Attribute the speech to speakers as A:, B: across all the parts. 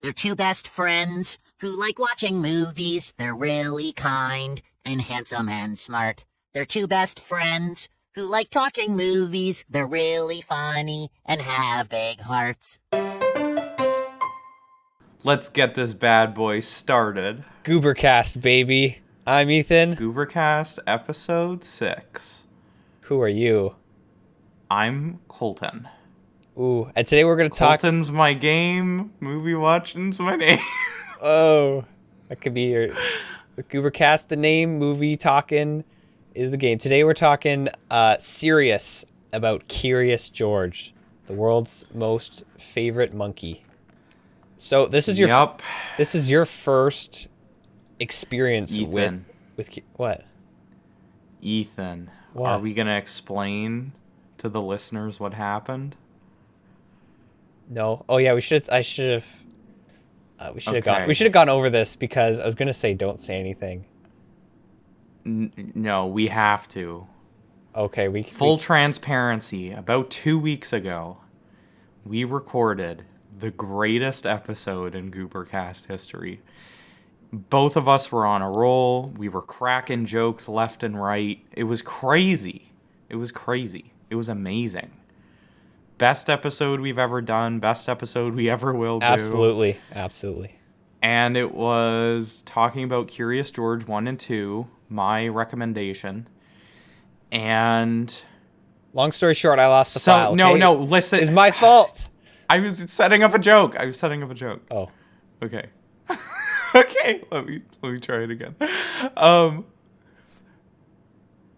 A: They're two best friends who like watching movies. They're really kind and handsome and smart. They're two best friends who like talking movies. They're really funny and have big hearts.
B: Let's get this bad boy started.
C: GooberCast, baby. I'm Ethan.
B: GooberCast episode 6.
C: Who are you?
B: I'm Colten.
C: Ooh, and today we're going to talk...
B: Colten's my game, movie watching's my name.
C: Oh, that could be your... GooberCast, the name, movie talking is the game. Today we're talking serious about Curious George, the world's most favorite monkey. So this is your this is your first experience
B: Ethan.
C: with what?
B: Ethan,
C: What?
B: are we going to explain to the listeners what happened?
C: No. Oh yeah, we should have gone over this because I was going to say don't say anything.
B: No, we have to.
C: Okay,
B: Full transparency, about 2 weeks ago, we recorded the greatest episode in GooberCast history. Both of us were on a roll. We were cracking jokes left and right. It was crazy. It was amazing. Best episode we've ever done. Best episode we ever will do.
C: Absolutely.
B: And it was talking about Curious George 1 and 2, my recommendation. And...
C: long story short, I lost the file.
B: No,
C: okay?
B: listen.
C: It's my fault.
B: I was setting up a joke.
C: Oh.
B: Okay. Okay, let me try it again.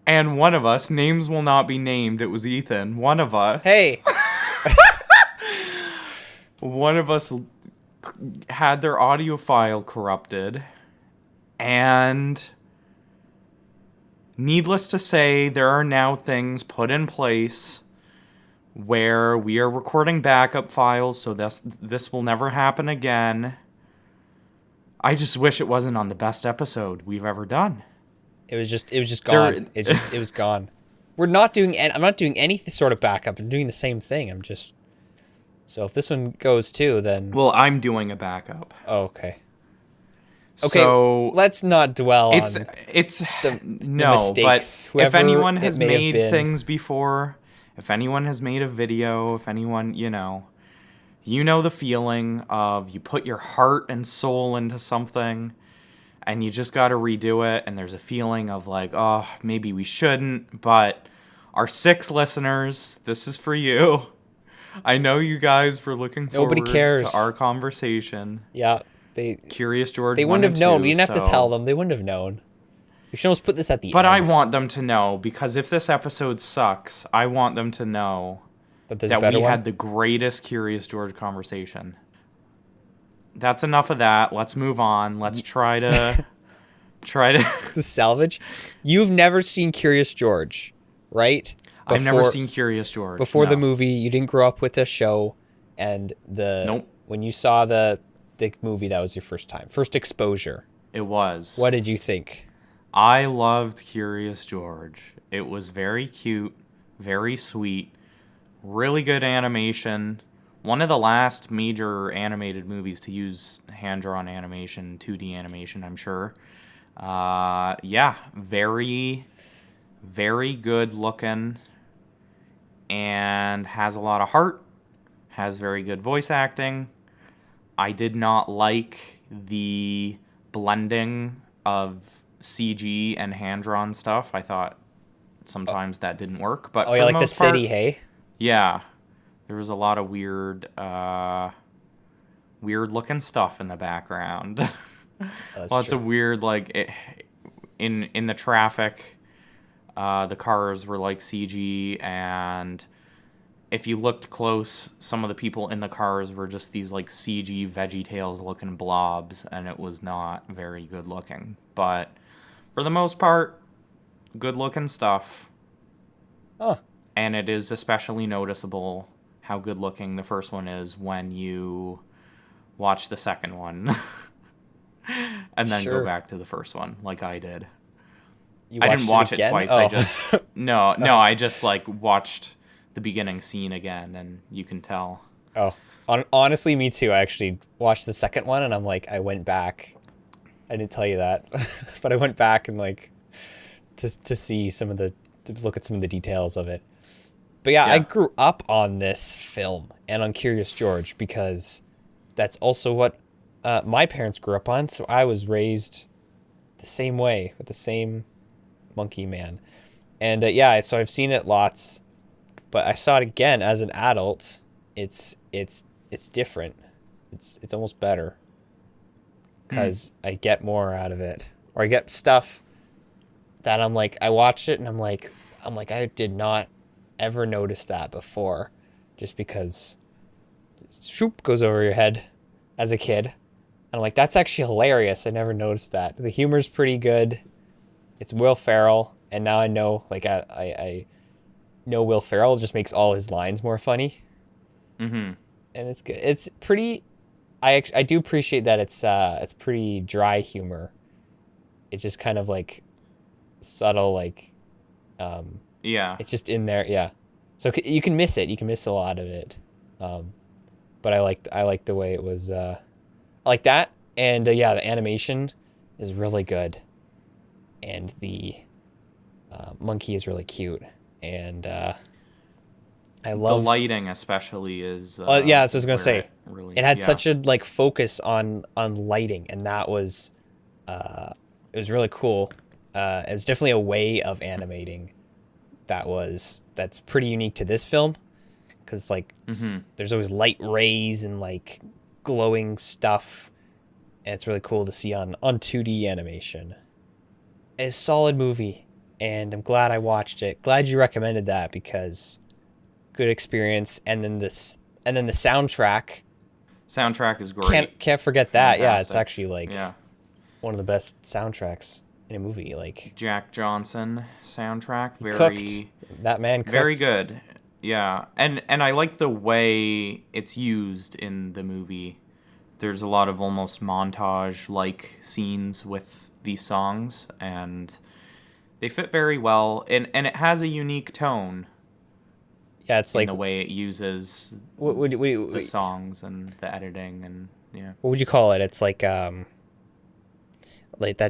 B: And one of us, names will not be named, it was Ethan. One of us.
C: Hey.
B: One of us had their audio file corrupted, and needless to say, there are now things put in place where we are recording backup files, so this will never happen again. I just wish it wasn't on the best episode we've ever done.
C: It was just gone. It was gone. I'm not doing any sort of backup. I'm doing the same thing. So if this one goes too, then...
B: Well, I'm doing a backup.
C: Oh, okay. Okay,
B: so
C: let's not dwell on
B: the
C: mistakes.
B: But if anyone
C: Whoever
B: has
C: it may have
B: made
C: been.
B: things before, if anyone has made a video, if anyone, you know the feeling of you put your heart and soul into something and you just got to redo it, and there's a feeling of like, oh, maybe we shouldn't, but our 6 listeners, this is for you. I know you guys were looking forward to our conversation.
C: Yeah.
B: Curious George.
C: They wouldn't have known. We didn't have to tell
B: them.
C: them. They wouldn't have known. We should almost put this at the end.
B: But I want them to know, because if this episode sucks, I want them to know that we had the greatest Curious George conversation. That's enough of that. Let's move on. Let's try to
C: to salvage. You've never seen Curious George, right?
B: I've never seen Curious George.
C: Before the movie, you didn't grow up with the show, and
B: Nope.
C: When you saw the movie, that was your first exposure.
B: It was.
C: What did you think?
B: I loved Curious George. It was very cute, very sweet, really good animation. One of the last major animated movies to use hand-drawn animation, 2D animation, I'm sure. Yeah, very, very good looking, and has a lot of heart, has very good voice acting. I did not like the blending of CG and hand-drawn stuff. I thought sometimes that didn't work, but for
C: yeah, like the
B: most part,
C: city, hey?
B: Yeah. There was a lot of weird looking stuff in the background. Lots of weird, like, in the traffic, the cars were like CG, and if you looked close, some of the people in the cars were just these like CG VeggieTales looking blobs, and it was not very good looking. But for the most part, good looking stuff.
C: Oh.
B: And it is especially noticeable how good looking the first one is when you watch the second one and then go back to the first one like I did. I didn't watch it twice. I just I just like watched the beginning scene again, and you can tell.
C: Oh. Honestly, me too. I actually watched the second one, and I'm like, I went back. I didn't tell you that, but I went back and like to see to look at some of the details of it. But yeah, I grew up on this film and on Curious George because that's also what my parents grew up on. So I was raised the same way with the same monkey man. And yeah, so I've seen it lots, but I saw it again as an adult. It's different. It's almost better because I get more out of it, or I get stuff that I'm like, I watched it and I'm like I did not ever notice that before, just because shoop goes over your head as a kid. And I'm like, that's actually hilarious. I never noticed that. The humor's pretty good. It's Will Ferrell, and now I know, like, I know Will Ferrell just makes all his lines more funny.
B: Mm-hmm.
C: And it's good. It's pretty. I do appreciate that it's pretty dry humor. It's just kind of like subtle, like,
B: Yeah.
C: it's just in there, yeah. So you can miss it. You can miss a lot of it. But I like the way it was. I like that, and yeah, the animation is really good, and the monkey is really cute, and I love
B: the lighting especially is.
C: Yeah, that's what I was gonna say.
B: Really,
C: it had such a like focus on lighting, and that was it was really cool. It was definitely a way of animating that's pretty unique to this film, because like there's always light rays and like glowing stuff, and it's really cool to see on 2D animation. It's a solid movie, and I'm glad I watched it. Glad you recommended that, because good experience. And then the soundtrack
B: is great.
C: Can't forget that.
B: Fantastic.
C: Yeah, it's actually like
B: yeah.
C: one of the best soundtracks in a movie. Like
B: Jack Johnson soundtrack,
C: cooked. That man cooked.
B: Very good. Yeah. And I like the way it's used in the movie. There's a lot of almost montage like scenes with these songs, and they fit very well, and it has a unique tone.
C: Yeah, it's like
B: the way it uses the songs and the editing, and yeah.
C: What would you call it? It's like that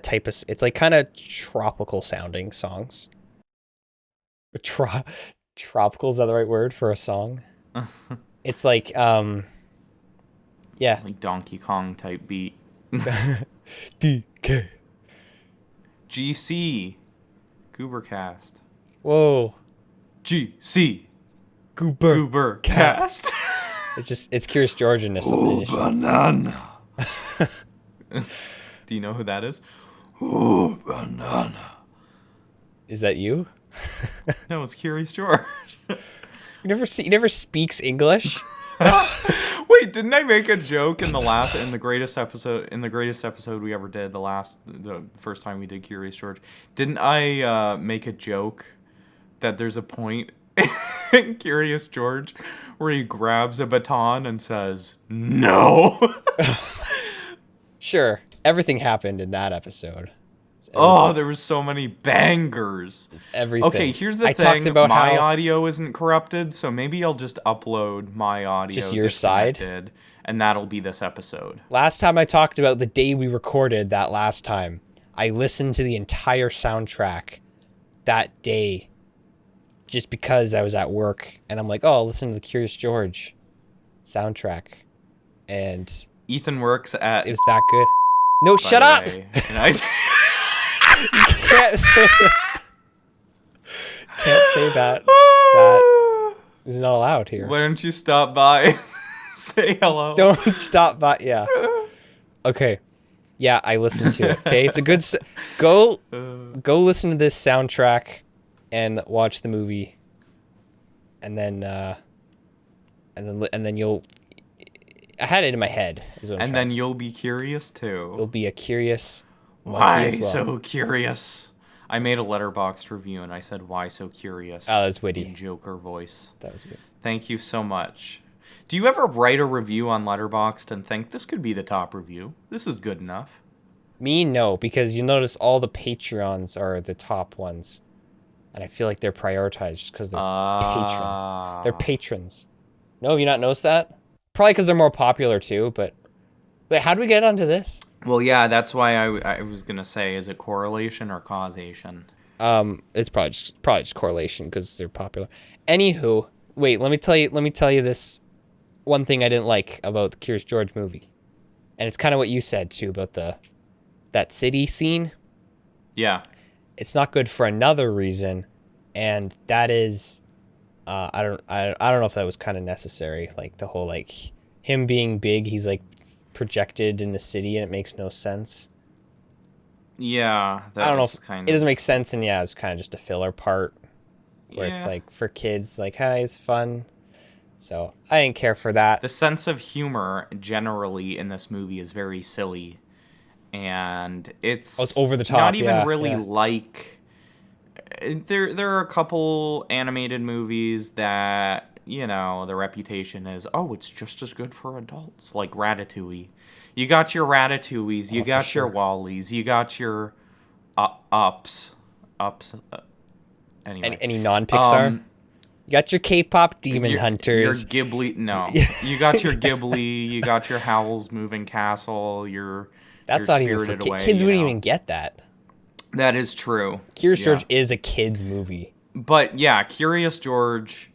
C: type of. It's like kind of tropical sounding songs. Tropical, is that the right word for a song? It's like yeah,
B: like Donkey Kong type beat.
C: DK.
B: GC. GooberCast.
C: Whoa.
B: GC.
C: Goober
B: Cast.
C: It's Curious George in this.
B: Oh, banana. Do you know who that is? Oh, banana.
C: Is that you?
B: No, it's Curious George.
C: He never speaks English.
B: Wait, didn't I make a joke in the greatest episode we ever did, the first time we did Curious George? Didn't I make a joke that there's a point in Curious George where he grabs a baton and says, "No"?
C: Sure. Everything happened in that episode.
B: Oh, there was so many bangers.
C: It's everything.
B: Okay, here's the thing. Talked about my audio isn't corrupted, so maybe I'll just upload my audio.
C: Just your side?
B: And that'll be this episode.
C: Last time I talked about the day we recorded that last time, I listened to the entire soundtrack that day just because I was at work, and I'm like, oh, I'll listen to the Curious George soundtrack. And
B: Ethan works at...
C: It was that good. No, shut up! You can't say that. Can't say that. That is not allowed here.
B: Why don't you stop by? Say hello.
C: Don't stop by. Yeah. Okay. Yeah, I listened to it. Okay, it's a good. Go listen to this soundtrack, and watch the movie. And then you'll. I had it in my head.
B: And then you'll be curious too.
C: You'll be a curious.
B: Why so curious? I made a Letterboxd review and I said, "Why so curious?"
C: Oh, that's witty.
B: In Joker voice.
C: That was good.
B: Thank you so much. Do you ever write a review on Letterboxd and think this could be the top review? This is good enough.
C: Me, no, because you notice all the Patreons are the top ones, and I feel like they're prioritized just because they're patron. They're patrons. No, have you not noticed that? Probably because they're more popular too. But wait, how do we get onto this?
B: Well, yeah, that's why I was gonna say, is it correlation or causation?
C: It's probably just correlation because they're popular. Anywho, wait, let me tell you this one thing I didn't like about the Curious George movie, and it's kind of what you said too about that city scene.
B: Yeah.
C: It's not good for another reason, and that is, I don't know if that was kind of necessary. Like the whole like him being big, he's like projected in the city, and it makes no sense.
B: Yeah,
C: I don't know if it doesn't make sense, and yeah, it's kind of just a filler part where it's like for kids, like, hey, it's fun. So I didn't care for that.
B: The sense of humor generally in this movie is very silly, and it's
C: over the top.
B: Not even really like. There are a couple animated movies that, you know, the reputation is, oh, it's just as good for adults, like Ratatouille. You got your Ratatouilles, you got your Wallies, you got your Ups. Anyway.
C: Any non-Pixar? You got your K-pop Demon Hunters.
B: Your Ghibli, no. You got your Ghibli, you got your Howl's Moving Castle,
C: That's not even for
B: Away,
C: kids. Wouldn't even get that.
B: That is true.
C: Curious George is a kid's movie.
B: But yeah, Curious George,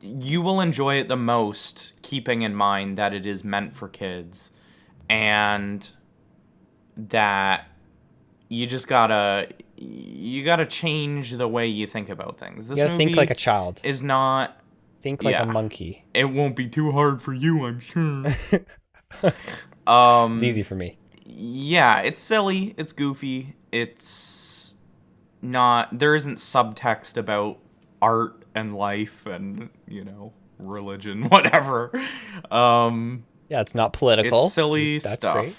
B: you will enjoy it the most, keeping in mind that it is meant for kids, and that you gotta change the way you think about things. This
C: you gotta
B: movie
C: think like a child.
B: Is not
C: think like a monkey.
B: It won't be too hard for you, I'm sure.
C: It's easy for me.
B: Yeah, it's silly, it's goofy, it's not, there isn't subtext about art and life and, you know, religion, whatever.
C: Yeah, it's not political.
B: It's silly stuff. Great.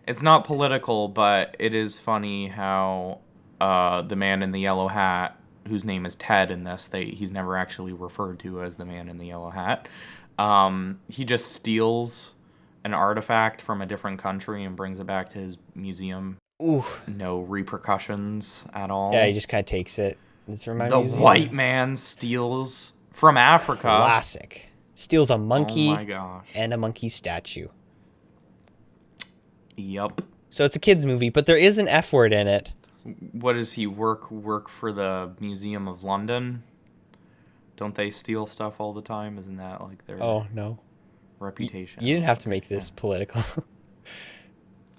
B: It's not political, but it is funny how the man in the yellow hat, whose name is Ted in this, he's never actually referred to as the man in the yellow hat. He just steals an artifact from a different country and brings it back to his museum.
C: Ooh.
B: No repercussions at all.
C: Yeah, he just kind of takes it. It's from my museum.
B: The white man steals from Africa.
C: Classic. Steals a monkey.
B: Oh my gosh.
C: And a monkey statue.
B: Yep.
C: So it's a kid's movie, but there is an F word in it.
B: What does he work for the Museum of London? Don't they steal stuff all the time? Isn't that like their reputation?
C: You didn't have to make this political.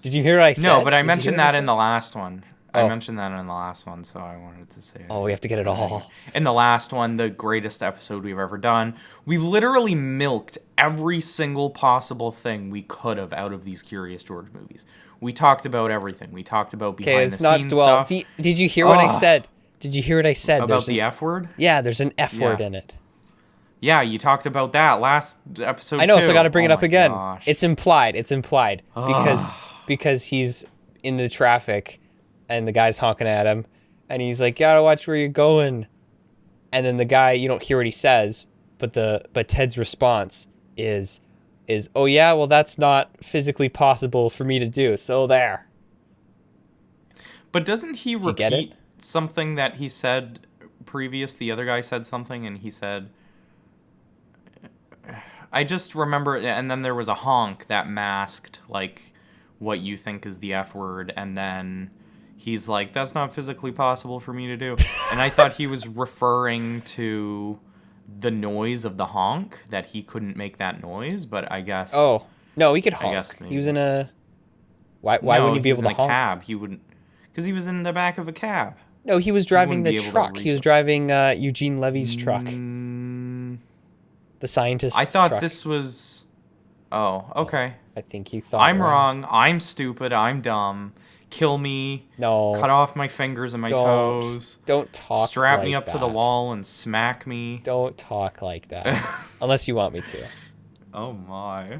C: Did you hear what I said?
B: No, but I mentioned that in the last one. I mentioned that in the last one, so I wanted to say it.
C: Oh, we have to get it all.
B: In the last one, the greatest episode we've ever done, we literally milked every single possible thing we could have out of these Curious George movies. We talked about everything. We talked about behind-the-scenes stuff.
C: Did you hear what I said? Did you hear what I said?
B: About the F word?
C: Yeah, there's an F word in it.
B: Yeah, you talked about that last episode.
C: I know,
B: too.
C: so I got to bring it up again.
B: Gosh.
C: It's implied. Because he's in the traffic, and the guy's honking at him, and he's like, "You gotta watch where you're going." And then the guy, you don't hear what he says, but Ted's response is, "Oh yeah, well that's not physically possible for me to do." So there.
B: But doesn't he repeat something that he said previous? The other guy said something, and he said, I just remember, and then there was a honk that masked, like, what you think is the F word, and then he's like, that's not physically possible for me to do. And I thought he was referring to the noise of the honk, that he couldn't make that noise, but I guess...
C: Oh, no, he could honk. He was in a... Why wouldn't he be able to honk?
B: No, he was in a cab. He wouldn't... Because he was in the back of a cab.
C: No, he was driving the truck. He was driving Eugene Levy's truck. The scientist's truck.
B: I thought this was... Oh, okay.
C: I think you thought
B: I'm wrong. I'm stupid. I'm dumb. Kill me.
C: No.
B: Cut off my fingers and my toes.
C: Don't talk
B: Strap
C: like
B: me up
C: that.
B: to the wall and smack me.
C: Don't talk like that. Unless you want me to.
B: Oh, my.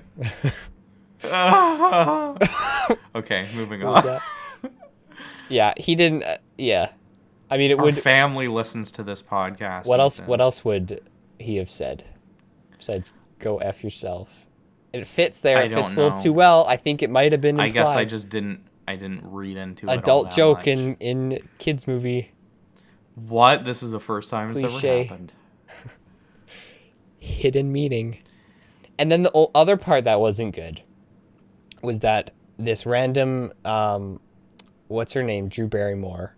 B: Okay, moving on.
C: Yeah, he didn't... yeah. I mean,
B: Our family listens to this podcast.
C: What else would he have said? Besides, go F yourself. It fits there. It fits a little too well. I think it might have been implied.
B: I guess I just didn't read into it.
C: Adult joke in kids movie.
B: What? This is the first time it's ever happened.
C: Hidden meaning. And then the other part that wasn't good was that this random, what's her name? Drew Barrymore,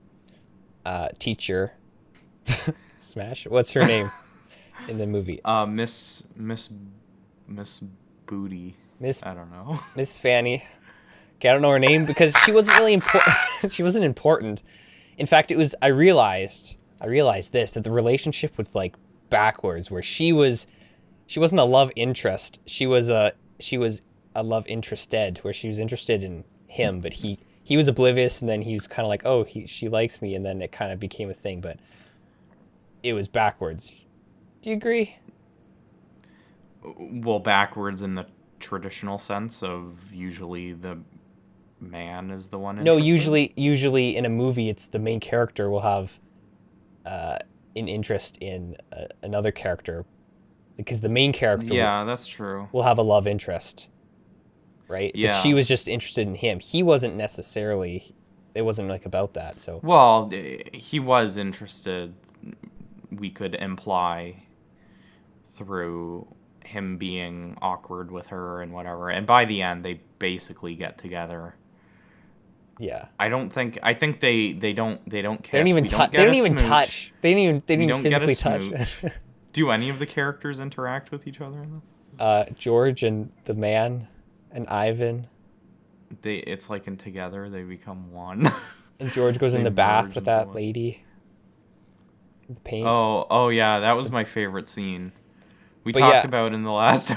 C: teacher. Smash. What's her name in the movie?
B: Miss Booty. I don't know.
C: Miss Fanny. Okay, I don't know her name because she wasn't really important. She wasn't important. In fact, it was. I realized this, that the relationship was like backwards, where she wasn't a love interest. She was a love interested, where she was interested in him, but he was oblivious, and then he was kind of like, oh, she likes me, and then it kind of became a thing, but it was backwards. Do you agree?
B: Well, backwards in the traditional sense of usually the man is the one interested?
C: No, usually in a movie, it's the main character will have an interest in another character, because the main character
B: that's true.
C: will have a love interest, right?
B: Yeah.
C: But she was just interested in him. He wasn't necessarily, it wasn't like about that. So
B: Well, he was interested, we could imply, through him being awkward with her and whatever. And by the end, they basically get together.
C: yeah.
B: I think they don't kiss.
C: They don't even touch. They don't even touch. They didn't even physically touch.
B: Do any of the characters interact with each other in this?
C: George and the man and Ivan.
B: It's like in Together they become one.
C: And George goes in the bath with that lady. The paint.
B: Oh yeah, that was my favorite scene. We
C: But
B: talked
C: yeah.
B: about in the last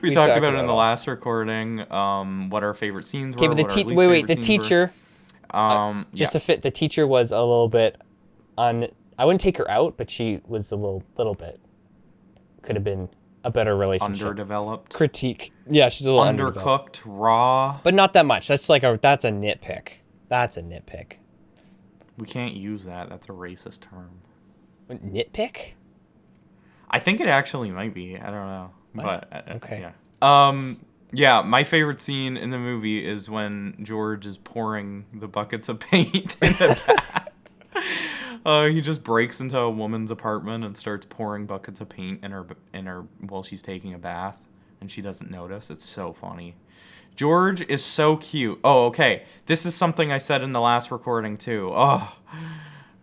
B: we talked about it in the last recording what our favorite scenes were.
C: Okay, but the teacher. Just to fit, the teacher was a little bit I wouldn't take her out, but she was a little bit. Could have been a better relationship.
B: Underdeveloped.
C: Critique. Yeah, she's a little
B: undercooked, raw.
C: But not that much. That's that's a nitpick. That's a nitpick.
B: We can't use that. That's a racist term.
C: Nitpick?
B: I think it actually might be. I don't know.
C: What?
B: But
C: okay.
B: Yeah. Yeah, my favorite scene in the movie is when George is pouring the buckets of paint in the bath. He just breaks into a woman's apartment and starts pouring buckets of paint in her while she's taking a bath, and she doesn't notice. It's so funny. George is so cute. Oh, okay. This is something I said in the last recording too.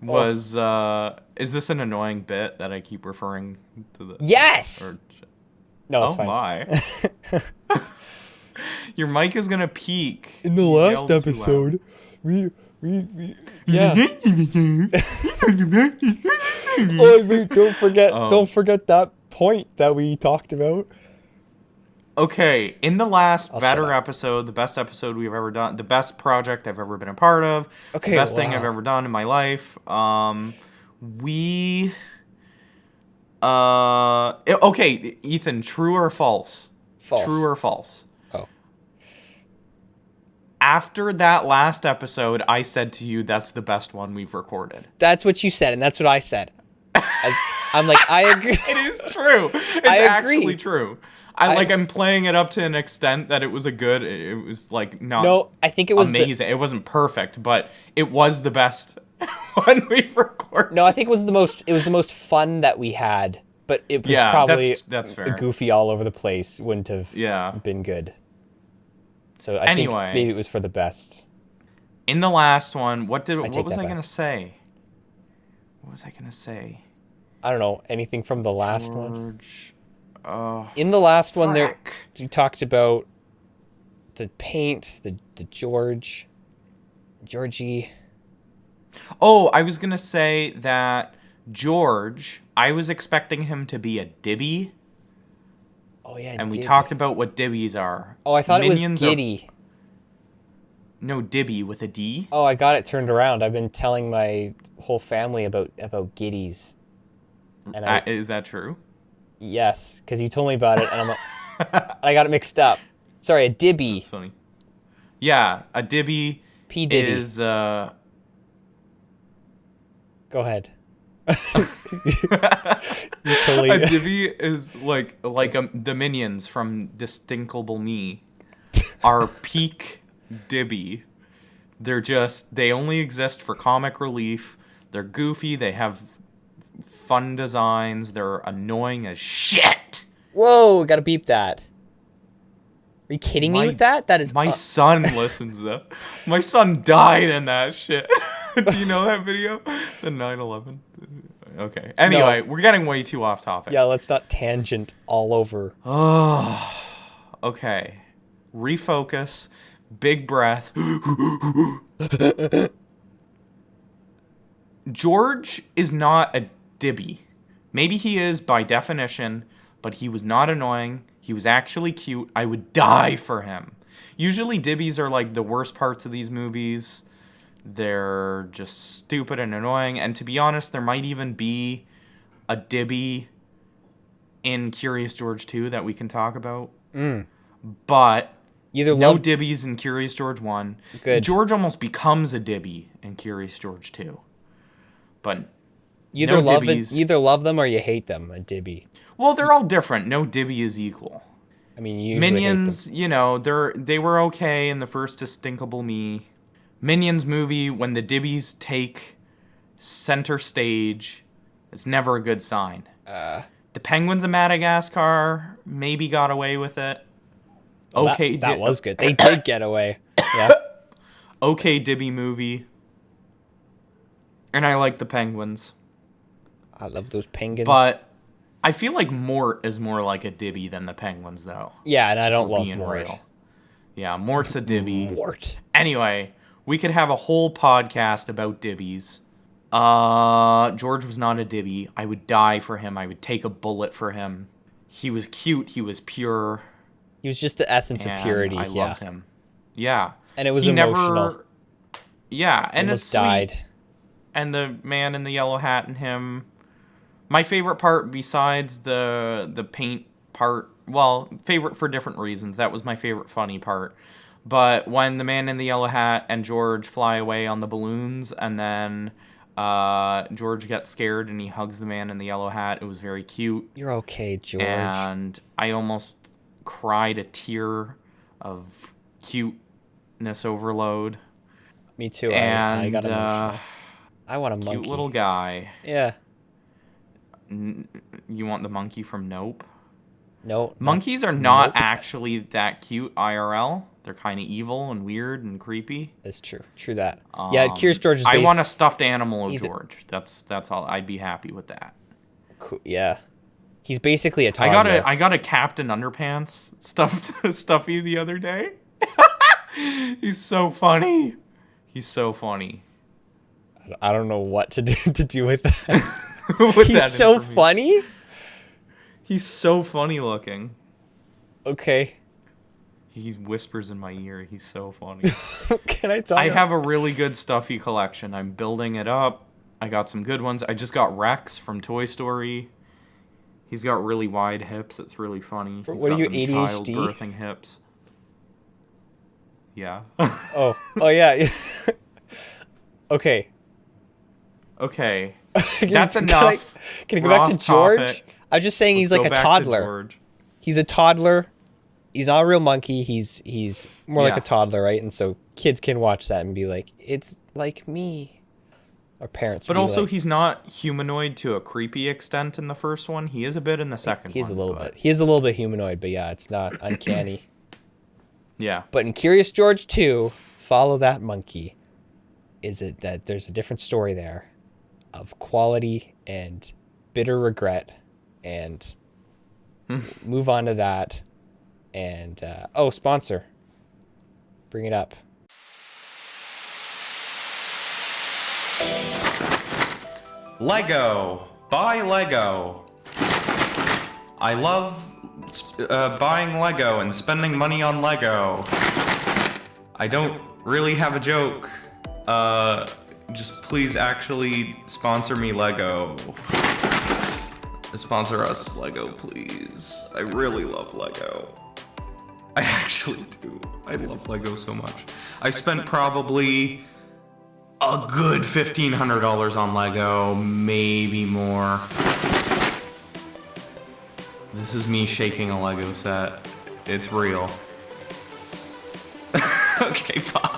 B: Is this an annoying bit that I keep referring to the?
C: Yes. No, it's fine.
B: Oh my. Your mic is gonna peak.
C: In the last episode, we yeah. Oh, wait, don't forget that point that we talked about.
B: Okay, in the last better episode, the best episode we've ever done, the best project I've ever been a part of, the best thing I've ever done in my life, okay, Ethan, true or false?
C: False.
B: True or false?
C: Oh.
B: After that last episode, I said to you, that's the best one we've recorded.
C: That's what you said, and that's what I said. I'm like, I agree.
B: It is true. It's actually true. I'm playing it up to an extent that it was it was like not
C: No, I think it was
B: amazing. It wasn't perfect, but it was the best one we've recorded.
C: No, I think it was the most fun that we had, but it was probably
B: that's fair.
C: Goofy all over the place. Wouldn't have been good. So I think maybe it was for the best.
B: In the last one, what was I gonna say? What was I gonna say?
C: I don't know, anything from the last one.
B: Oh,
C: in the last one, we talked about the paint, the Georgie.
B: Oh, I was gonna say that George, I was expecting him to be a Dibby.
C: Oh yeah,
B: and we talked about what Dibbies are.
C: Oh, I thought Minions it was Giddy.
B: No, Dibby with a D.
C: Oh, I got it turned around. I've been telling my whole family about Giddies. And
B: is that true?
C: Yes, because you told me about it, and I'm like, I got it mixed up. Sorry, a Dibby.
B: That's funny. Yeah, a Dibby
C: P. Diddy.
B: Is
C: Go ahead.
B: A Dibby is like the minions from Despicable Me are peak Dibby. They only exist for comic relief. They're goofy. They have fun designs. They're annoying as shit.
C: Whoa, gotta beep that. Are you kidding me with that? That is
B: my son listens to that. My son died in that shit. Do you know that video? The 9/11. Okay. Anyway, we're getting way too off topic.
C: Yeah, let's not tangent all over.
B: Oh. Okay. Refocus. Big breath. George is not a dibby. Maybe he is by definition, but he was not annoying. He was actually cute. I would die for him. Usually dibbies are like the worst parts of these movies. They're just stupid and annoying. And to be honest, there might even be a dibby in Curious George 2 that we can talk about. But no dibbies in Curious George 1.
C: Good.
B: George almost becomes a dibby in Curious George 2. But
C: either love them or you hate them, a dibby.
B: Well, they're all different. No dibby is equal.
C: I mean, you usually
B: Minions,
C: hate them.
B: you know, they were okay in the first Despicable Me. Minions movie, when the dibbies take center stage, it's never a good sign. The Penguins of Madagascar maybe got away with it. Okay,
C: that was good. They did get away. Yeah.
B: Okay, dibby movie. And I like the Penguins.
C: I love those penguins.
B: But I feel like Mort is more like a dibby than the Penguins, though.
C: Yeah, and I don't love Mort.
B: Real. Yeah, Mort's a dibby.
C: Mort.
B: Anyway, we could have a whole podcast about dibbies. George was not a dibby. I would die for him. I would take a bullet for him. He was cute. He was pure.
C: He was just the essence of purity.
B: I loved him. Yeah.
C: And it was emotional.
B: Yeah, and
C: almost
B: it's
C: died.
B: Sweet. And the man in the yellow hat and him. My favorite part, besides the paint part, well, favorite for different reasons. That was my favorite funny part. But when the man in the yellow hat and George fly away on the balloons, and then George gets scared and he hugs the man in the yellow hat, it was very cute.
C: You're okay, George.
B: And I almost cried a tear of cuteness overload.
C: Me too.
B: And,
C: I got emotional. I want a monkey.
B: Cute little guy.
C: Yeah.
B: You want the monkey from Nope?
C: No.
B: Monkeys are not actually that cute IRL. They're kind of evil and weird and creepy.
C: That's true. True that. Yeah, Curious George is
B: I want a stuffed animal of George. That's all. I'd be happy with that.
C: Cool. Yeah. He's basically a toddler.
B: I got a Captain Underpants stuffy the other day. He's so funny. He's so funny.
C: I don't know what to do with that. He's so funny?
B: He's so funny looking.
C: Okay.
B: He whispers in my ear. He's so funny.
C: Can I talk?
B: I have a really good stuffy collection. I'm building it up. I got some good ones. I just got Rex from Toy Story. He's got really wide hips. It's really funny.
C: What are you, ADHD?
B: Childbirthing hips. Yeah.
C: Oh yeah. Okay.
B: Okay. That's enough.
C: Can I go back to George? Topic. I'm just saying he's like a toddler. He's a toddler. He's not a real monkey. He's more like a toddler, right? And so kids can watch that and be like, it's like me. Or parents.
B: But also, he's not humanoid to a creepy extent in the first one. He is a bit in the second one.
C: He's a little bit. He is a little bit humanoid, but yeah, it's not uncanny.
B: Yeah.
C: But in Curious George 2, Follow That Monkey, is it that there's a different story there of quality and bitter regret, and move on to that. And sponsor, bring it up.
B: Lego. Buy Lego. I love buying Lego and spending money on Lego. I don't really have a joke. Just please actually sponsor me, Lego. Sponsor us, Lego, please. I really love Lego. I actually do. I love Lego so much. I spent probably a good $1,500 on Lego, maybe more. This is me shaking a Lego set. It's real. Okay, bye.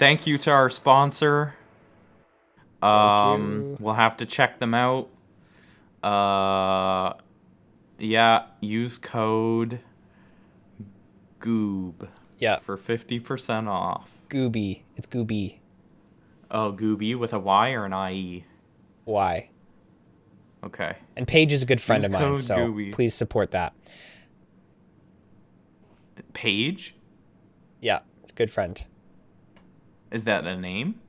B: Thank you to our sponsor.
C: Thank you.
B: We'll have to check them out. Yeah, use code GOOB.
C: Yeah.
B: For 50% off.
C: Gooby. It's Gooby.
B: Oh, Gooby with a Y or an IE?
C: Y.
B: Okay.
C: And Paige is a good friend
B: Use
C: of mine,
B: code
C: so
B: Gooby.
C: please support that.
B: Paige?
C: Yeah, good friend.
B: Is that a name?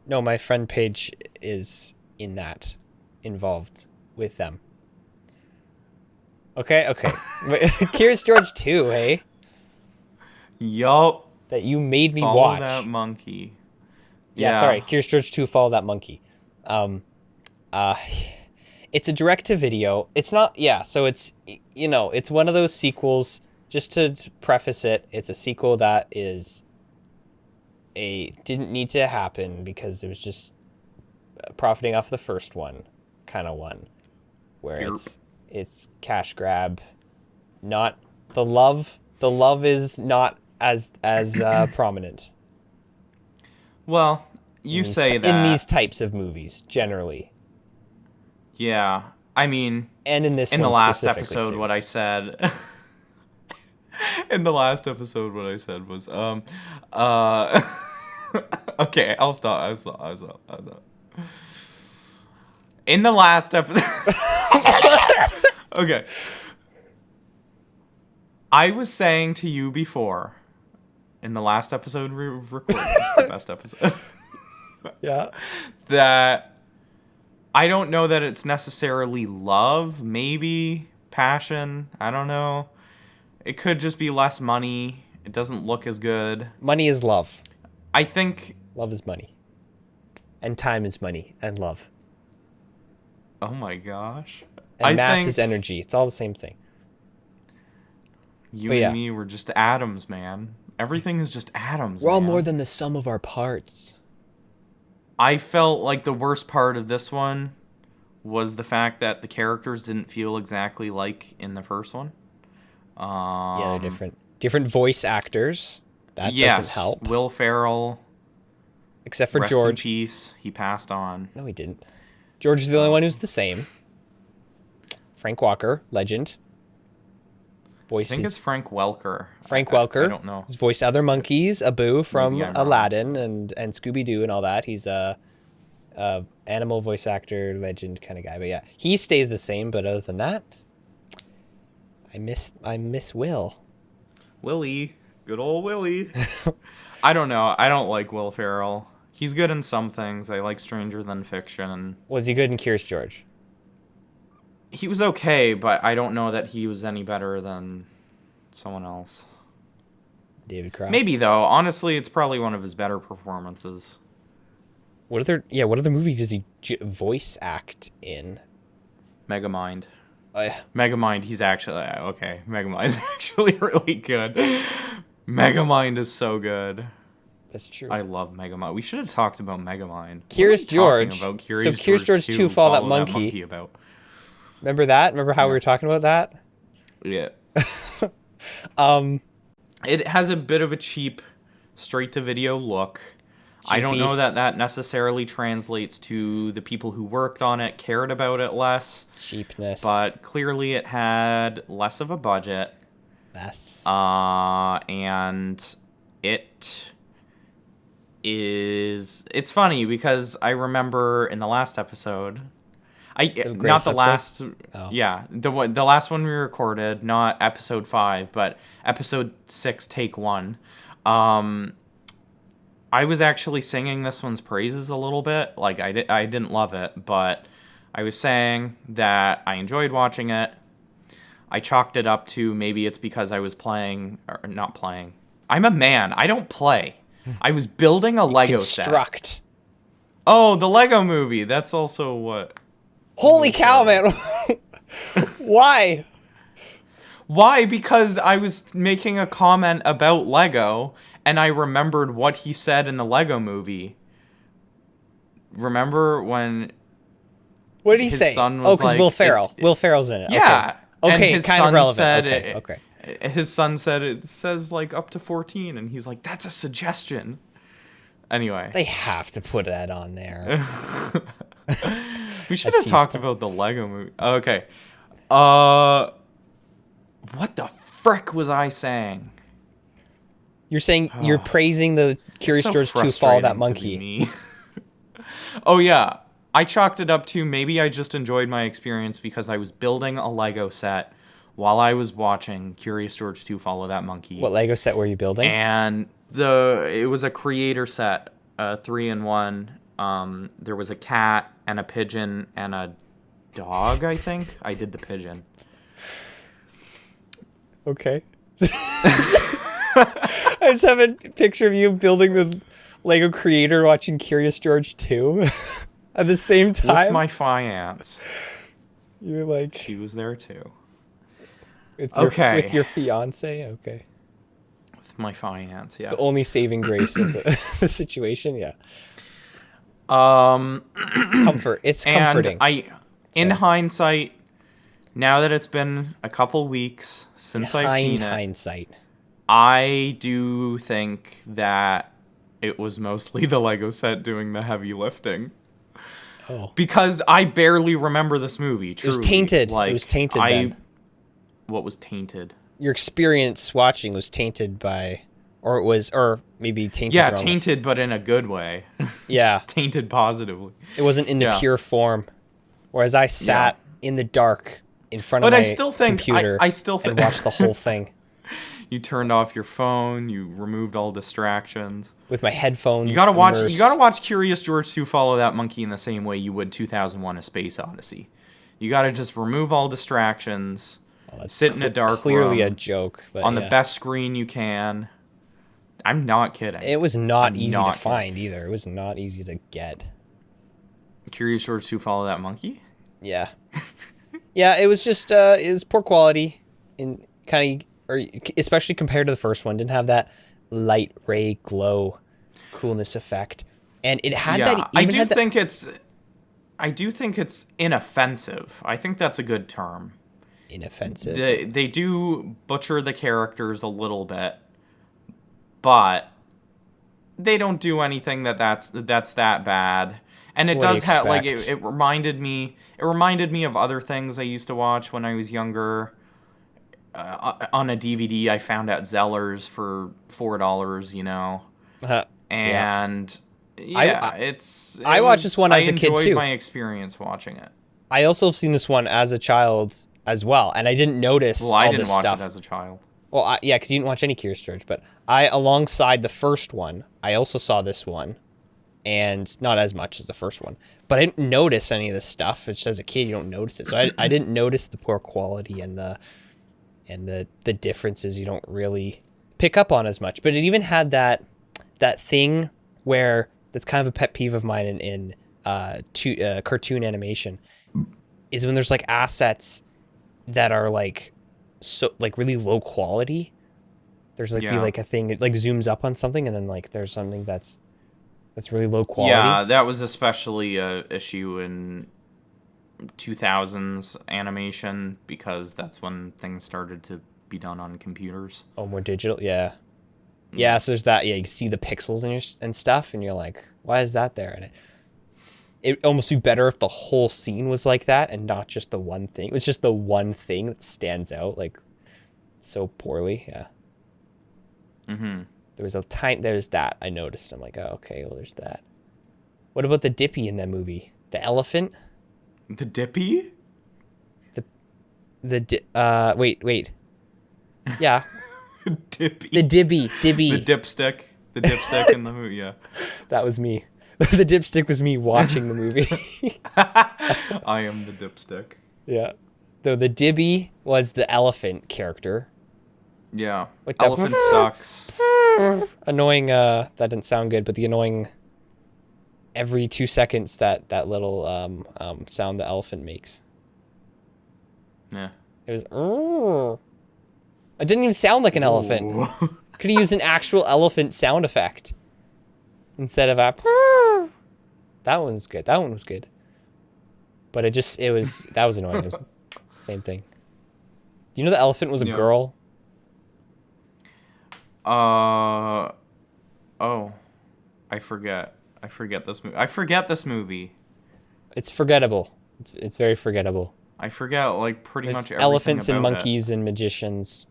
C: No, my friend Paige is involved with them. Okay. Curious George 2, hey?
B: Yup.
C: That you made me
B: Follow
C: watch.
B: that monkey.
C: Yeah, sorry. Curious George 2, Follow That Monkey. It's a direct-to-video. It's not... Yeah, so it's... it's one of those sequels. Just to preface it, it's a sequel that is... didn't need to happen because it was just profiting off the first one kind of one. Where it's cash grab. Not... The love is not as prominent.
B: Well, you say that.
C: In these types of movies, generally.
B: Yeah. I mean...
C: And in this
B: in
C: one
B: the last
C: specifically,
B: episode,
C: too.
B: what I said... in the last episode, what I said was, okay, I'll stop. In the last episode... Okay. I was saying to you before, in the last episode we recorded, the best episode,
C: Yeah.
B: that I don't know that it's necessarily love, maybe passion, I don't know. It could just be less money. It doesn't look as good.
C: Money is love.
B: I think...
C: Love is money. And time is money. And love.
B: Oh my gosh.
C: And mass is energy. It's all the same thing.
B: You and me, we're just atoms, man. Everything is just atoms,
C: We're all
B: man.
C: more than the sum of our parts.
B: I felt like the worst part of this one was the fact that the characters didn't feel exactly like in the first one.
C: Yeah, they're different. Different voice actors. That doesn't help.
B: Will Ferrell.
C: Except for
B: rest
C: George.
B: In peace. He passed on.
C: No, he didn't. George is the only one who's the same. Frank Walker, legend.
B: I think it's Frank Welker.
C: Frank Welker.
B: I don't know.
C: He's voiced other monkeys, Abu from Aladdin and Scooby-Doo and all that. He's a animal voice actor, legend kind of guy. But yeah, he stays the same. But other than that, I miss Will.
B: Willie. Good old Willie. I don't know. I don't like Will Ferrell. He's good in some things. I like Stranger Than Fiction.
C: Was he good in Curious George?
B: He was okay, but I don't know that he was any better than someone else.
C: David Cross?
B: Maybe, though. Honestly, it's probably one of his better performances.
C: What other movies does he voice act in?
B: Megamind.
C: Oh, yeah.
B: Megamind, he's actually... Okay, Megamind's actually really good. Megamind is so good.
C: That's true.
B: I love Megamind. We should have talked about Megamind.
C: Curious George.
B: Curious
C: George 2, Follow That Monkey.
B: About.
C: Remember that? Remember how we were talking about that?
B: Yeah. It has a bit of a cheap, straight-to-video look. Cheapy. I don't know that necessarily translates to the people who worked on it, cared about it less.
C: Cheapness.
B: But clearly it had less of a budget.
C: Less.
B: And it's funny because I remember in the last episode... the last one we recorded, not episode 5, but episode 6, take 1. I was actually singing this one's praises a little bit. Like I didn't love it, but I was saying that I enjoyed watching it. I chalked it up to maybe it's because I was playing or not playing. I'm a man. I don't play. I was building a Lego
C: construct.
B: set. Oh, the Lego movie. That's also what.
C: Holy cow, man. Why?
B: Why? Because I was making a comment about Lego, and I remembered what he said in the Lego movie. Remember when...
C: What did he say?
B: Oh,
C: because Will Ferrell. Will Ferrell's in it.
B: Yeah.
C: Okay,
B: his
C: kind
B: son
C: of relevant.
B: Said
C: okay.
B: His son said it says like up to 14, and he's like, that's a suggestion. Anyway.
C: They have to put that on there.
B: We should have talked about the Lego movie. Okay. What the frick was I saying?
C: You're saying you're praising the Curious George 2 Follow That Monkey.
B: Oh, yeah. I chalked it up to maybe I just enjoyed my experience because I was building a Lego set while I was watching Curious George 2 Follow That Monkey.
C: What Lego set were you building?
B: And it was a creator set, 3-in-1. There was a cat and a pigeon and a dog, I think. I did the pigeon.
C: Okay. I just have a picture of you building the Lego creator watching Curious George 2 at the same time.
B: With my fiance.
C: You're like...
B: She was there too.
C: With your fiance? Okay.
B: With my fiance, yeah.
C: It's the only saving grace of the situation, yeah.
B: Comfort.
C: It's comforting.
B: And in hindsight, now that it's been a couple weeks since I've seen it,
C: hindsight,
B: I do think that it was mostly the Lego set doing the heavy lifting.
C: Oh.
B: Because I barely remember this movie, truly.
C: It was tainted.
B: Like,
C: it was tainted then.
B: What was tainted?
C: Your experience watching was tainted by... Or maybe tainted.
B: Yeah, tainted, but in a good way.
C: Yeah.
B: Tainted positively.
C: It wasn't in the pure form. Whereas I sat in the dark in front of my computer and watched the whole thing.
B: You turned off your phone. You removed all distractions.
C: With my headphones.
B: You gotta watch Curious George 2 Follow That Monkey in the same way you would 2001: A Space Odyssey. You gotta just remove all distractions. Sit in a dark room.
C: Clearly a joke. But
B: on the best screen you can. I'm not kidding.
C: It was not easy to find either. It was not easy to get.
B: Curious George 2 Follow That Monkey?
C: Yeah. Yeah, it was just it was poor quality in especially compared to the first one. Didn't have that light ray glow coolness effect. And it had that
B: I do think it's inoffensive. I think that's a good term.
C: Inoffensive.
B: They do butcher the characters a little bit. But they don't do anything that's that bad, and it does have like it reminded me of other things I used to watch when I was younger. On a DVD I found at Zeller's for $4, you know, and
C: I watched this one as a kid too.
B: I enjoyed my experience watching it.
C: I also have seen this one as a child as well, and I didn't notice.
B: Well, I didn't watch it as a child.
C: Well, yeah, because you didn't watch any Curious George, but alongside the first one, I also saw this one, and not as much as the first one, but I didn't notice any of this stuff. It's just as a kid, you don't notice it, so I didn't notice the poor quality and the differences you don't really pick up on as much. But it even had that thing where that's kind of a pet peeve of mine in cartoon animation, is when there's like assets that are like really low quality. There's be like a thing that like zooms up on something, and then like there's something that's really low quality.
B: Yeah, that was especially a issue in 2000s animation, because that's when things started to be done on computers.
C: Oh, more digital, yeah. Yeah, so there's that. Yeah, you can see the pixels and stuff, and you're like, why is that there? And it'd almost be better if the whole scene was like that and not just the one thing. It was just the one thing that stands out like so poorly. Yeah.
B: Mm-hmm.
C: There's that I noticed. I'm like, oh, okay, well, there's that. What about the Dippy in that movie? The elephant?
B: The Dippy?
C: Wait. Yeah.
B: Dippy.
C: The Dibby.
B: The dipstick. The dipstick in the movie, yeah.
C: That was me. The dipstick was me watching the movie.
B: I am the dipstick.
C: Yeah. Though the Dibby was the elephant character.
B: Yeah.
C: Like
B: elephant sucks.
C: Annoying, that didn't sound good, but the annoying every 2 seconds that little sound the elephant makes.
B: Yeah.
C: It was it didn't even sound like an elephant. Could have used an actual elephant sound effect instead of a That one was good. But that was annoying. It was the same thing. Do you know the elephant was a girl?
B: Oh. forget this movie. I forget this movie.
C: It's forgettable. It's very forgettable.
B: I forget like pretty
C: There's
B: much everything
C: elephants and
B: about
C: monkeys and magicians.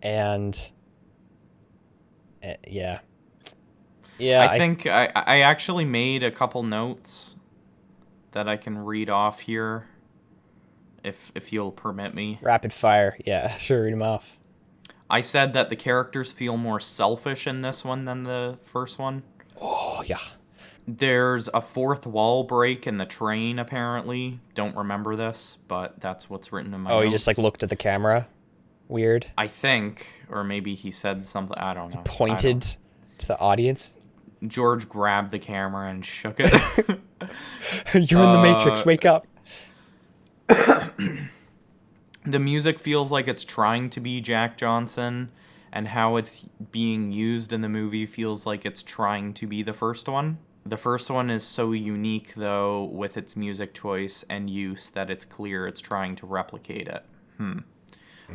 C: And yeah.
B: I think I actually made a couple notes that I can read off here, if you'll permit me.
C: Rapid fire. Yeah, sure, read them off.
B: I said that the characters feel more selfish in this one than the first one.
C: Oh, yeah.
B: There's a fourth wall break in the train, apparently. Don't remember this, but that's what's written in my notes.
C: He just like looked at the camera. Weird.
B: I think, or maybe he said something. I don't know.
C: Pointed to the audience.
B: George grabbed the camera and shook it.
C: You're in the Matrix. Wake up.
B: The music feels like it's trying to be Jack Johnson, and how it's being used in the movie feels like it's trying to be the first one. The first one is so unique, though, with its music choice and use that it's clear it's trying to replicate it.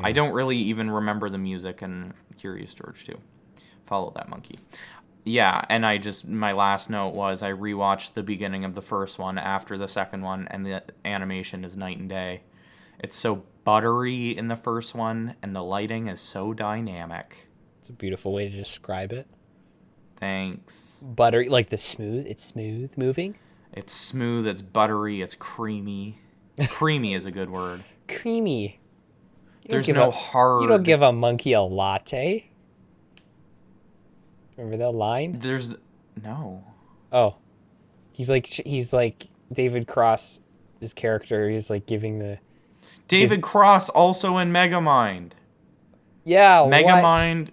B: I don't really even remember the music in Curious George 2. Follow that monkey. Yeah, and my last note was I rewatched the beginning of the first one after the second one, and the animation is night and day. It's so buttery in the first one, and the lighting is so dynamic.
C: It's a beautiful way to describe it.
B: Thanks.
C: Buttery, like it's smooth moving.
B: It's smooth, it's buttery, it's creamy. Creamy is a good word.
C: Creamy.
B: There's no hard...
C: You don't give a monkey a latte. Remember that line?
B: There's... No.
C: Oh. He's like David Cross, his character, he's like giving the...
B: David Cross also in Megamind.
C: Yeah,
B: Megamind,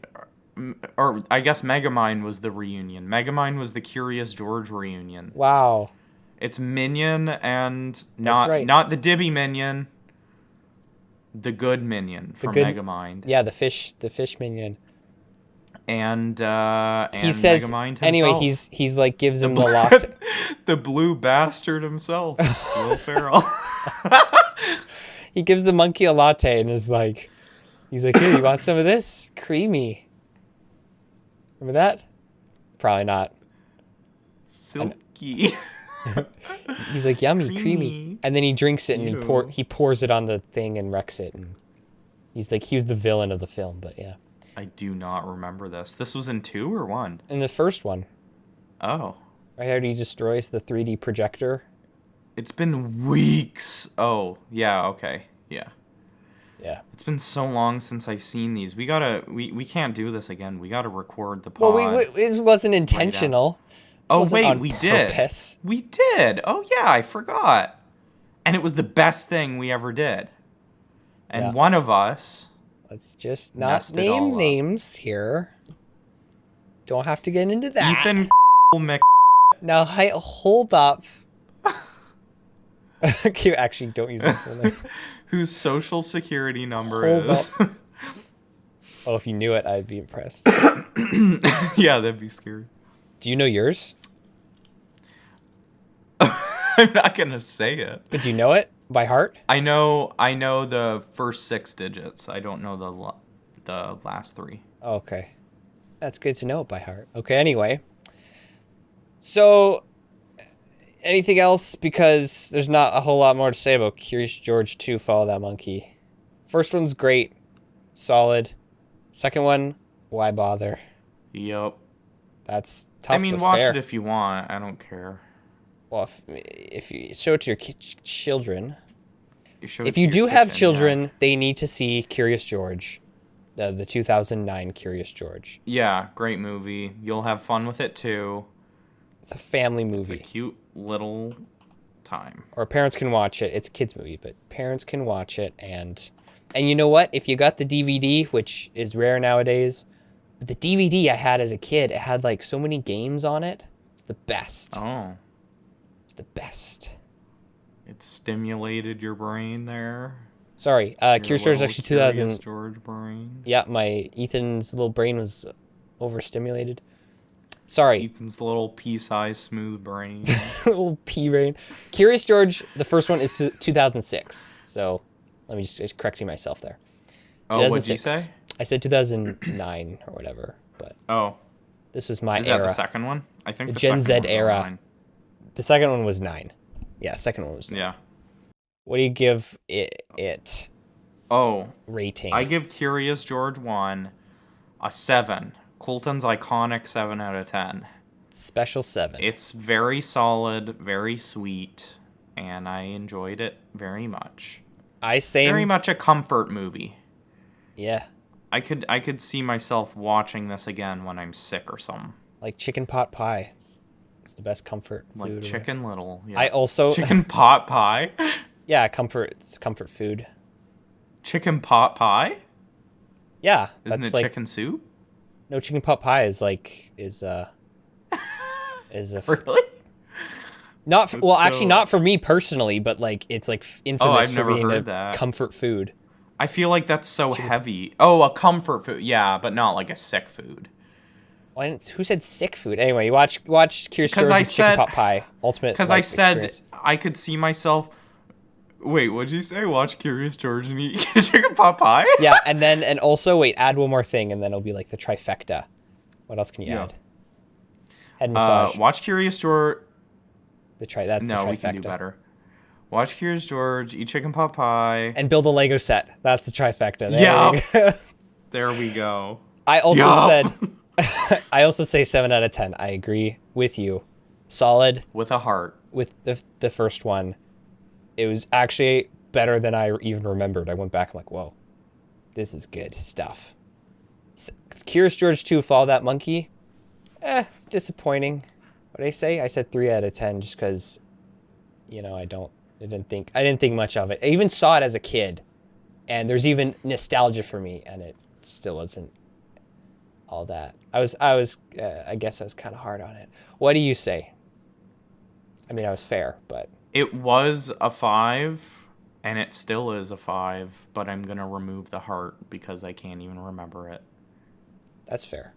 B: or I guess Megamind was the reunion. Megamind was the Curious George reunion.
C: Wow.
B: It's Minion and not the Dibby Minion, the good Minion from Megamind.
C: Yeah, the fish Minion.
B: And
C: he says
B: Megamind himself.
C: Anyway, he's like gives him the latte.
B: The blue bastard himself, Will Ferrell.
C: He gives the monkey a latte and he's like, here, you want some of this? Creamy. Remember that? Probably not.
B: Silky.
C: He's like, yummy, creamy. And then he drinks it and he pours it on the thing and wrecks it. And he's like, he was the villain of the film, but yeah.
B: I do not remember this. This was in 2 or 1?
C: In the first one.
B: Oh.
C: Right how he destroys the 3D projector.
B: It's been weeks. Oh, yeah, okay. Yeah.
C: Yeah.
B: It's been so long since I've seen these. We can't do this again. We gotta record the pod.
C: Well, it wasn't intentional.
B: We did. We did. Oh, yeah, I forgot. And it was the best thing we ever did. And one of us...
C: Let's just not name names here. Don't have to get into that.
B: Ethan Mc...
C: Now, hold up. Actually, don't use my full name.
B: Whose social security number is...
C: Oh, if you knew it, I'd be impressed.
B: Yeah, that'd be scary.
C: Do you know yours?
B: I'm not gonna say it.
C: But do you know it by heart?
B: I know the first 6 digits. I don't know the last 3.
C: Okay. That's good to know it by heart. Okay, anyway. So... anything else? Because there's not a whole lot more to say about Curious George 2, Follow That Monkey. First one's great. Solid. Second one, why bother?
B: Yep.
C: That's tough,
B: I mean, watch it if you want. I don't care.
C: Well, if you show it to your children... If you
B: do
C: do have children, they need to see Curious George. The 2009 Curious George.
B: Yeah, great movie. You'll have fun with it, too.
C: It's a family movie.
B: It's a cute little time.
C: Or parents can watch it. It's a kid's movie, but parents can watch it. And you know what? If you got the DVD, which is rare nowadays, the DVD I had as a kid, it had like so many games on it. It's the best.
B: Oh.
C: It's the best.
B: It stimulated your brain there.
C: Sorry, Curious George is actually 2000.
B: Curious George brain.
C: Yeah, my Ethan's little brain was overstimulated. Sorry.
B: Ethan's little pea-sized smooth brain.
C: Little pea brain. Curious George, the first one is 2006. So let me just correcting myself there.
B: Oh, what'd you say?
C: I said 2009 or whatever, but
B: oh,
C: This was my
B: Is
C: era.
B: that the second one? I think the
C: Gen
B: second
C: Z
B: one was
C: era.
B: 9.
C: The second one was 9. Yeah, second one was 9.
B: Yeah.
C: What do you give it
B: Oh,
C: rating?
B: I give Curious George 1 a 7. Colten's iconic 7 out of 10.
C: Special 7.
B: It's very solid, very sweet, and I enjoyed it very much. Very much a comfort movie.
C: Yeah.
B: I could see myself watching this again when I'm sick or something.
C: Like chicken pot pie. It's the best comfort food.
B: Like Chicken Little. Yeah.
C: I also
B: Chicken pot pie?
C: Yeah, it's comfort food.
B: Chicken pot pie?
C: Yeah,
B: Isn't
C: that's
B: it
C: like
B: chicken soup?
C: no, chicken pot pie is a
B: Really?
C: not for,
B: That's
C: well actually
B: so-
C: not for me personally, but like it's like infamous
B: I've
C: for
B: never
C: being a
B: heard that.
C: comfort food.
B: I feel like that's so heavy. Oh, a comfort food. Yeah, but not like a sick food.
C: Who said sick food? Anyway, you watch Curious
B: Because I
C: George's chicken
B: said-
C: pot pie. Ultimate.
B: Because
C: life
B: I said
C: experience.
B: I could see myself... Wait, what'd you say? Watch Curious George and eat chicken pot pie?
C: Yeah, and also wait, add one more thing, and then it'll be like the trifecta. What else can you add? Head massage.
B: Watch Curious George...
C: That's the
B: No,
C: trifecta.
B: we can do better. Watch Curious George, eat chicken pot pie.
C: And build a Lego set. That's the trifecta. There
B: Yeah.
C: we go.
B: There we go.
C: I also
B: Yup.
C: said, I also say 7 out of 10. I agree with you. Solid
B: With a heart.
C: with the first one. It was actually better than I even remembered. I went back, I'm like, whoa, this is good stuff. Curious George 2, Follow That Monkey. It's disappointing. What did I say? I said 3 out of 10 just because, I didn't think much of it. I even saw it as a kid, and there's even nostalgia for me, and it still wasn't all that. I guess I was kind of hard on it. What do you say? I mean, I was fair, but
B: It was a 5, and it still is a 5, but I'm going to remove the heart because I can't even remember it.
C: that's fair.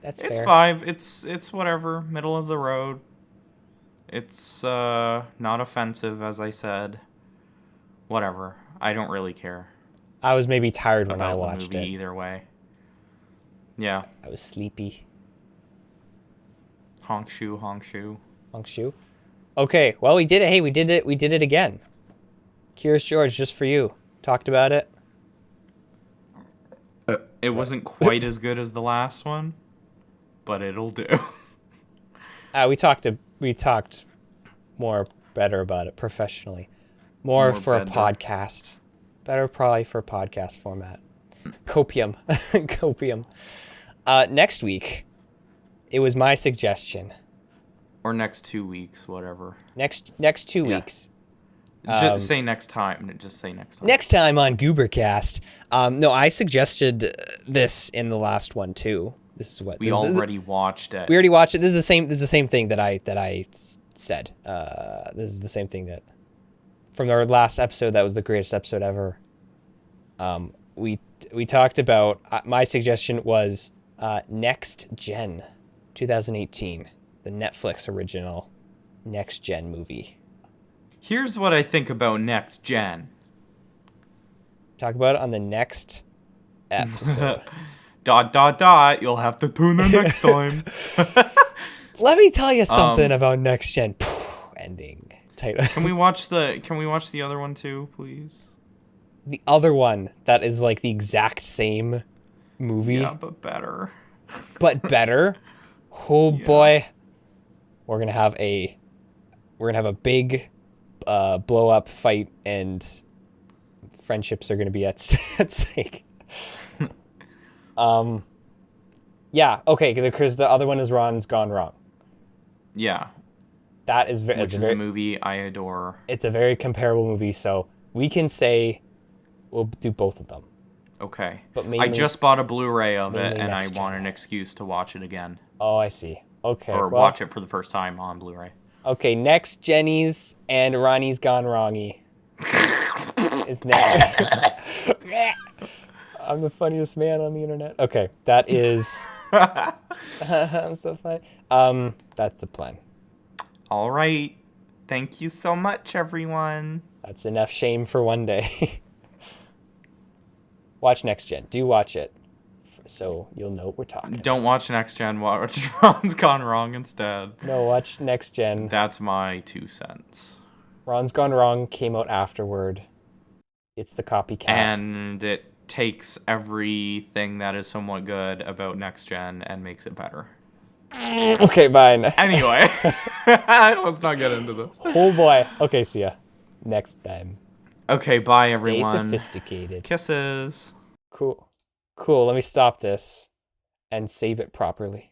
C: That's
B: It's
C: fair.
B: 5. It's whatever. Middle of the road. It's not offensive, as I said. Whatever. I don't really care
C: I was maybe tired when I
B: about the
C: watched
B: movie
C: it.
B: either way. Yeah.
C: I was sleepy.
B: Honk shoe, honk shoe.
C: Monk shoe. Okay, well we did it. Hey, we did it. We did it again. Curious George, just for you. Talked about it.
B: It wasn't quite as good as the last one, but it'll do.
C: We talked more better about it professionally. More for a
B: better.
C: podcast. Better probably for a podcast format. Copium. Copium. Next week, it was my suggestion.
B: Or next 2 weeks, whatever.
C: Next 2
B: Yeah.
C: weeks.
B: Just say next time. Just say next time.
C: Next time on GooberCast. No, I suggested this in the last one too. This is what
B: We already watched it.
C: we already watched it. This is the same thing that I said. This is the same thing that from our last episode. That was the greatest episode ever. We talked about my suggestion was Next Gen, 2018, the Netflix original Next Gen movie.
B: Here's what I think about Next Gen.
C: Talk about it on the next episode. ...
B: You'll have to tune in next time.
C: Let me tell you something about Next Gen. Ending title.
B: Can we watch the other one too, please?
C: The other one that is like the exact same movie,
B: Yeah, but better.
C: but better. Oh boy, we're gonna have a big blow up fight, and friendships are gonna be at stake. Yeah, okay, because the other one is Ron's Gone Wrong.
B: Yeah,
C: That is
B: which is a movie I adore.
C: It's a very comparable movie, so we can say we'll do both of them.
B: Okay.
C: But
B: I
C: mainly-
B: just bought a Blu-ray of it,
C: mainly
B: and I
C: Next
B: want
C: Gen.
B: an excuse to watch it again.
C: Oh, I see. Okay.
B: Or
C: well,
B: watch it for the first time on Blu-ray.
C: Okay, next Jenny's and Ronnie's Gone Wrongy. Is next. I'm the funniest man on the internet. Okay, that is. I'm so funny. That's the plan.
B: All right. Thank you so much, everyone.
C: That's enough shame for one day. Watch Next Gen. Do watch it. so you'll know what we're talking
B: Don't watch Next Gen. Watch Ron's Gone Wrong instead.
C: No, watch Next Gen.
B: That's my 2 cents.
C: Ron's Gone Wrong came out afterward. It's the copycat.
B: And it takes everything that is somewhat good about Next Gen and makes it better.
C: Okay, bye.
B: Anyway, let's not get into this.
C: Oh boy. Okay, see ya next time.
B: Okay, bye
C: Stay
B: everyone.
C: sophisticated.
B: Kisses.
C: Cool. Let me stop this and save it properly.